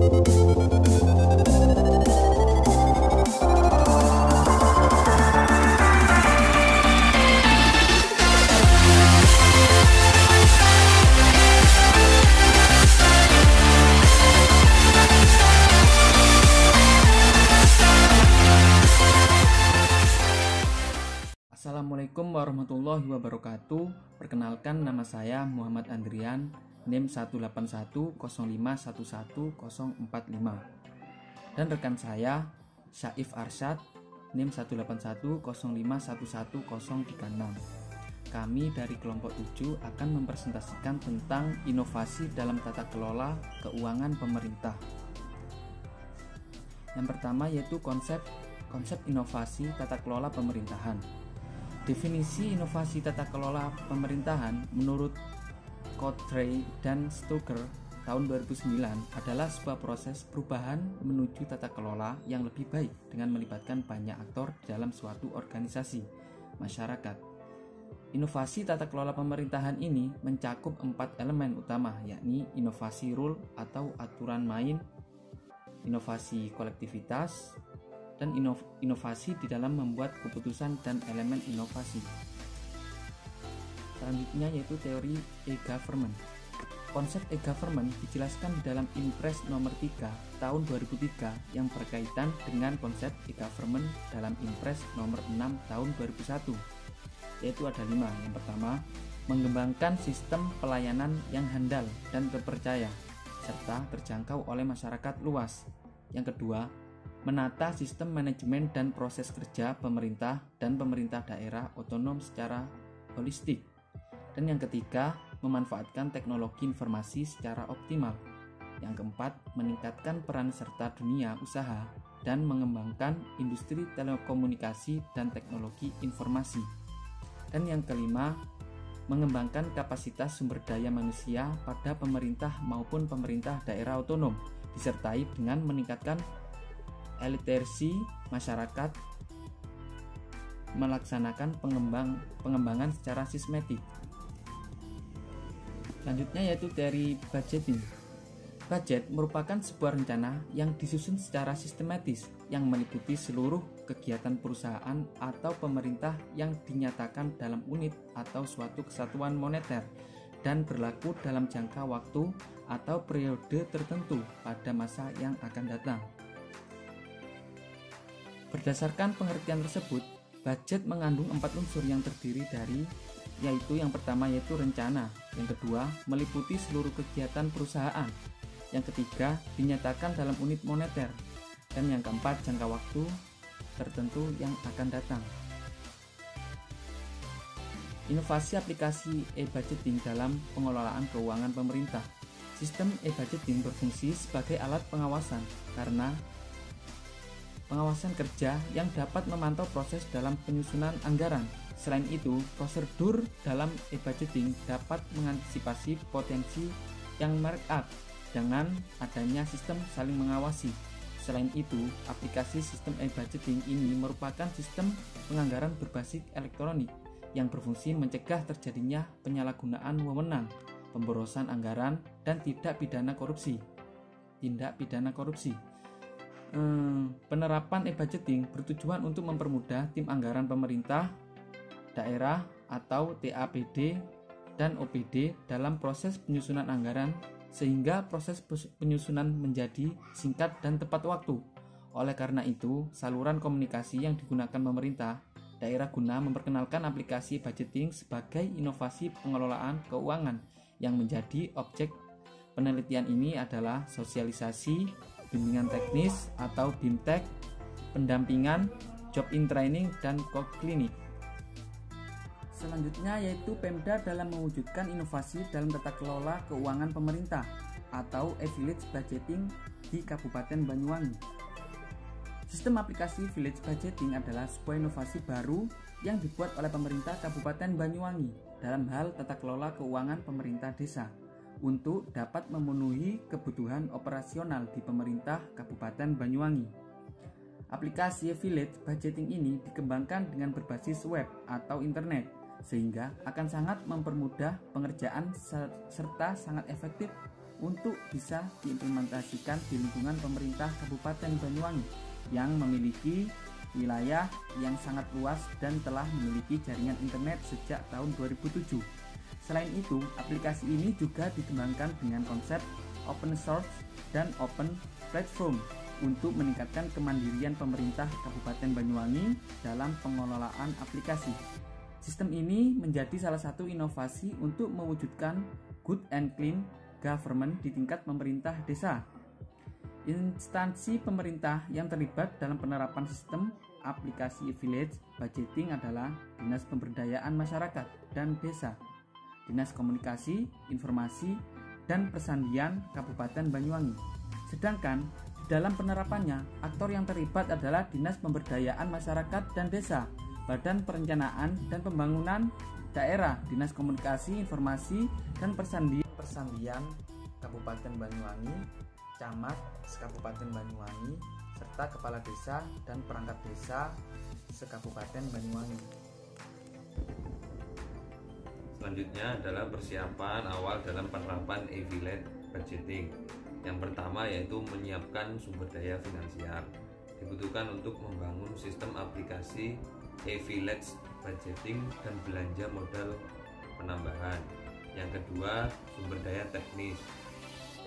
Assalamualaikum warahmatullahi wabarakatuh. Perkenalkan, nama saya Muhammad Andrian, NIM 18105111045. Dan rekan saya Syaif Arsyad, NIM 18105111036. Kami dari kelompok 7 akan mempresentasikan tentang inovasi dalam tata kelola keuangan pemerintah. Yang pertama yaitu konsep inovasi tata kelola pemerintahan. Definisi inovasi tata kelola pemerintahan menurut Cottrell dan Stoker tahun 2009 adalah sebuah proses perubahan menuju tata kelola yang lebih baik dengan melibatkan banyak aktor dalam suatu organisasi masyarakat. Inovasi tata kelola pemerintahan ini mencakup 4 elemen utama, yakni inovasi rule atau aturan main, inovasi kolektivitas, dan inovasi di dalam membuat keputusan dan elemen inovasi. Selanjutnya yaitu teori e-government. Konsep e-government dijelaskan di dalam Impres nomor 3 tahun 2003 yang berkaitan dengan konsep e-government dalam Impres nomor 6 tahun 2001, yaitu ada 5. Yang pertama, mengembangkan sistem pelayanan yang handal dan terpercaya serta terjangkau oleh masyarakat luas. Yang kedua, menata sistem manajemen dan proses kerja pemerintah dan pemerintah daerah otonom secara holistik. Dan yang ketiga, memanfaatkan teknologi informasi secara optimal. Yang keempat, meningkatkan peran serta dunia usaha dan mengembangkan industri telekomunikasi dan teknologi informasi. Dan yang kelima, mengembangkan kapasitas sumber daya manusia pada pemerintah maupun pemerintah daerah otonom, disertai dengan meningkatkan literasi masyarakat, melaksanakan pengembangan secara sistematik. Selanjutnya yaitu teori budgeting. Budget merupakan sebuah rencana yang disusun secara sistematis yang meliputi seluruh kegiatan perusahaan atau pemerintah yang dinyatakan dalam unit atau suatu kesatuan moneter dan berlaku dalam jangka waktu atau periode tertentu pada masa yang akan datang. Berdasarkan pengertian tersebut, budget mengandung 4 unsur yang terdiri dari, yaitu yang pertama yaitu rencana, yang kedua meliputi seluruh kegiatan perusahaan, yang ketiga dinyatakan dalam unit moneter, dan yang keempat jangka waktu tertentu yang akan datang. Inovasi aplikasi e-budgeting dalam pengelolaan keuangan pemerintah. Sistem e-budgeting berfungsi sebagai alat pengawasan karena pengawasan kerja yang dapat memantau proses dalam penyusunan anggaran. Selain itu, prosedur dalam e-budgeting dapat mengantisipasi potensi yang markup dengan adanya sistem saling mengawasi. Selain itu, aplikasi sistem e-budgeting ini merupakan sistem penganggaran berbasis elektronik yang berfungsi mencegah terjadinya penyalahgunaan wewenang, pemborosan anggaran, dan tindak pidana korupsi. Penerapan e-budgeting bertujuan untuk mempermudah tim anggaran pemerintah, daerah atau TAPD dan OPD dalam proses penyusunan anggaran sehingga proses penyusunan menjadi singkat dan tepat waktu. Oleh karena itu, saluran komunikasi yang digunakan pemerintah daerah guna memperkenalkan aplikasi budgeting sebagai inovasi pengelolaan keuangan yang menjadi objek penelitian ini adalah sosialisasi, bimbingan teknis atau BIMTEK, pendampingan, job in training, dan klinik. Selanjutnya yaitu Pemda dalam mewujudkan inovasi dalam tata kelola keuangan pemerintah atau e-village budgeting di Kabupaten Banyuwangi. Sistem aplikasi village budgeting adalah sebuah inovasi baru yang dibuat oleh pemerintah Kabupaten Banyuwangi dalam hal tata kelola keuangan pemerintah desa untuk dapat memenuhi kebutuhan operasional di pemerintah Kabupaten Banyuwangi. Aplikasi Village Budgeting ini dikembangkan dengan berbasis web atau internet, sehingga akan sangat mempermudah pengerjaan serta sangat efektif untuk bisa diimplementasikan di lingkungan pemerintah Kabupaten Banyuwangi yang memiliki wilayah yang sangat luas dan telah memiliki jaringan internet sejak tahun 2007. Selain itu, aplikasi ini juga dikembangkan dengan konsep open source dan open platform untuk meningkatkan kemandirian pemerintah Kabupaten Banyuwangi dalam pengelolaan aplikasi. Sistem ini menjadi salah satu inovasi untuk mewujudkan good and clean government di tingkat pemerintah desa. Instansi pemerintah yang terlibat dalam penerapan sistem aplikasi e-village budgeting adalah Dinas Pemberdayaan Masyarakat dan Desa, Dinas Komunikasi, Informasi, dan Persandian Kabupaten Banyuwangi. Sedangkan dalam penerapannya, aktor yang terlibat adalah Dinas Pemberdayaan Masyarakat dan Desa, Badan Perencanaan dan Pembangunan Daerah, Dinas Komunikasi, Informasi, dan Persandian Kabupaten Banyuwangi, Camat Sekabupaten Banyuwangi, serta Kepala Desa dan Perangkat Desa Sekabupaten Banyuwangi. Selanjutnya adalah persiapan awal dalam penerapan e-village budgeting. Yang pertama yaitu menyiapkan sumber daya finansial. Dibutuhkan untuk membangun sistem aplikasi e-village budgeting dan belanja modal penambahan. Yang kedua, sumber daya teknis,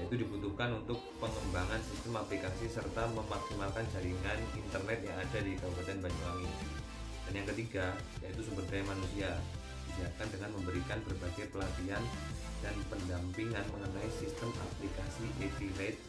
yaitu dibutuhkan untuk pengembangan sistem aplikasi serta memaksimalkan jaringan internet yang ada di Kabupaten Banyuwangi. Dan yang ketiga, yaitu sumber daya manusia, disediakan dengan memberikan berbagai pelatihan dan pendampingan mengenai sistem aplikasi e-village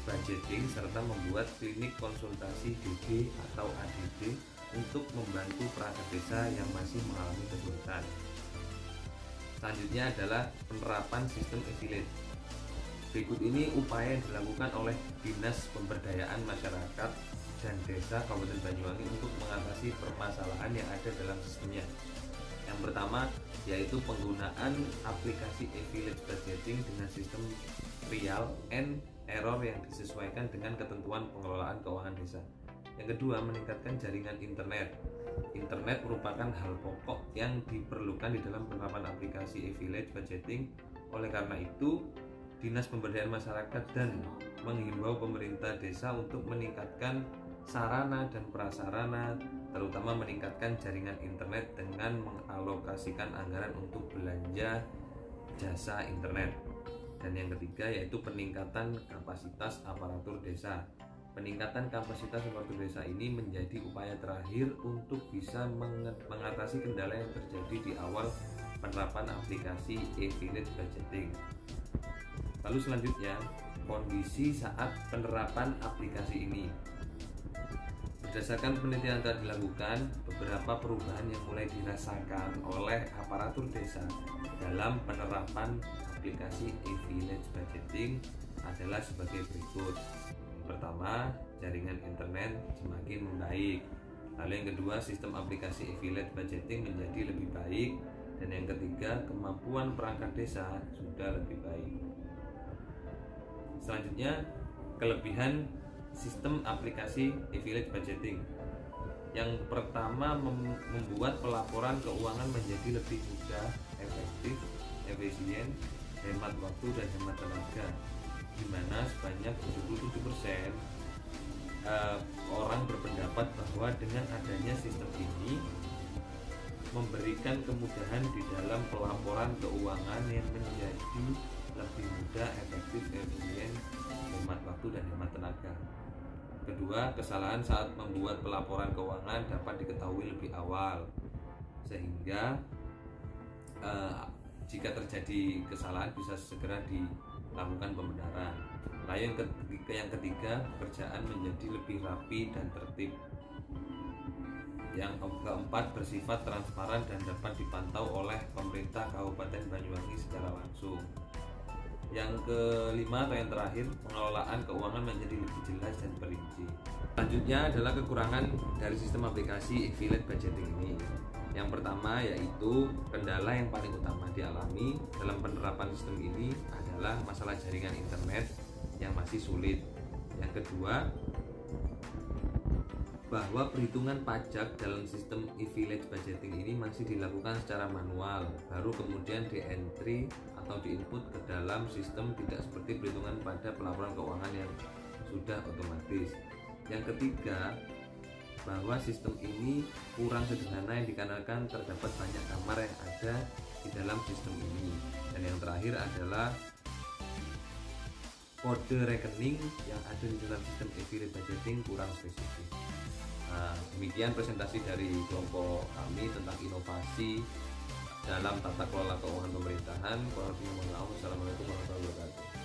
budgeting serta membuat klinik konsultasi DD atau ADD untuk membantu perangkat desa yang masih mengalami kesulitan. Selanjutnya adalah penerapan sistem e-village. Berikut ini upaya yang dilakukan oleh Dinas Pemberdayaan Masyarakat dan Desa Kabupaten Banyuwangi untuk mengatasi permasalahan yang ada dalam sistemnya. Yang pertama yaitu penggunaan aplikasi e-village budgeting dengan sistem trial and error yang disesuaikan dengan ketentuan pengelolaan keuangan desa. Yang kedua, meningkatkan jaringan internet. Internet merupakan hal pokok yang diperlukan di dalam penerapan aplikasi e-village budgeting. Oleh karena itu, Dinas Pemberdayaan Masyarakat dan menghimbau pemerintah desa untuk meningkatkan sarana dan prasarana, terutama meningkatkan jaringan internet dengan mengalokasikan anggaran untuk belanja jasa internet. Dan yang ketiga yaitu peningkatan kapasitas aparatur desa. Peningkatan kapasitas aparatur desa ini menjadi upaya terakhir untuk bisa mengatasi kendala yang terjadi di awal penerapan aplikasi e-village budgeting. Lalu selanjutnya, kondisi saat penerapan aplikasi ini. Berdasarkan penelitian yang telah dilakukan, beberapa perubahan yang mulai dirasakan oleh aparatur desa dalam penerapan aplikasi e-village budgeting adalah sebagai berikut. Yang pertama, jaringan internet semakin membaik. Lalu yang kedua, sistem aplikasi e-village budgeting menjadi lebih baik. Dan yang ketiga, kemampuan perangkat desa sudah lebih baik. Selanjutnya, kelebihan sistem aplikasi e-village budgeting. Yang pertama, membuat pelaporan keuangan menjadi lebih mudah, efektif, efisien, hemat waktu dan hemat tenaga, di mana sebanyak 77% orang berpendapat bahwa dengan adanya sistem ini memberikan kemudahan di dalam pelaporan keuangan yang menjadi lebih mudah, efektif, efisien, hemat waktu dan hemat tenaga. Kedua, kesalahan saat membuat pelaporan keuangan dapat diketahui lebih awal, sehingga jika terjadi kesalahan bisa segera dilakukan pembenaran. Lalu yang ketiga, pekerjaan menjadi lebih rapi dan tertib. Yang keempat, bersifat transparan dan dapat dipantau oleh pemerintah Kabupaten Banyuwangi secara langsung. Yang kelima atau yang terakhir, pengelolaan keuangan menjadi lebih jelas dan perinci. Selanjutnya adalah kekurangan dari sistem aplikasi e-village budgeting ini. Yang pertama yaitu kendala yang paling utama dialami dalam penerapan sistem ini adalah masalah jaringan internet yang masih sulit. Yang kedua, bahwa perhitungan pajak dalam sistem e-village budgeting ini masih dilakukan secara manual, baru kemudian di-entry atau diinput ke dalam sistem, tidak seperti perhitungan pada pelaporan keuangan yang sudah otomatis. Yang ketiga, bahwa sistem ini kurang sederhana yang dikarenakan terdapat banyak kamar yang ada di dalam sistem ini. Dan yang terakhir adalah kode rekening yang ada di dalam sistem affiliate budgeting kurang spesifik. Nah, demikian presentasi dari kelompok kami tentang inovasi dalam tata kelola keuangan pemerintahan. Wassalamualaikum warahmatullahi wabarakatuh.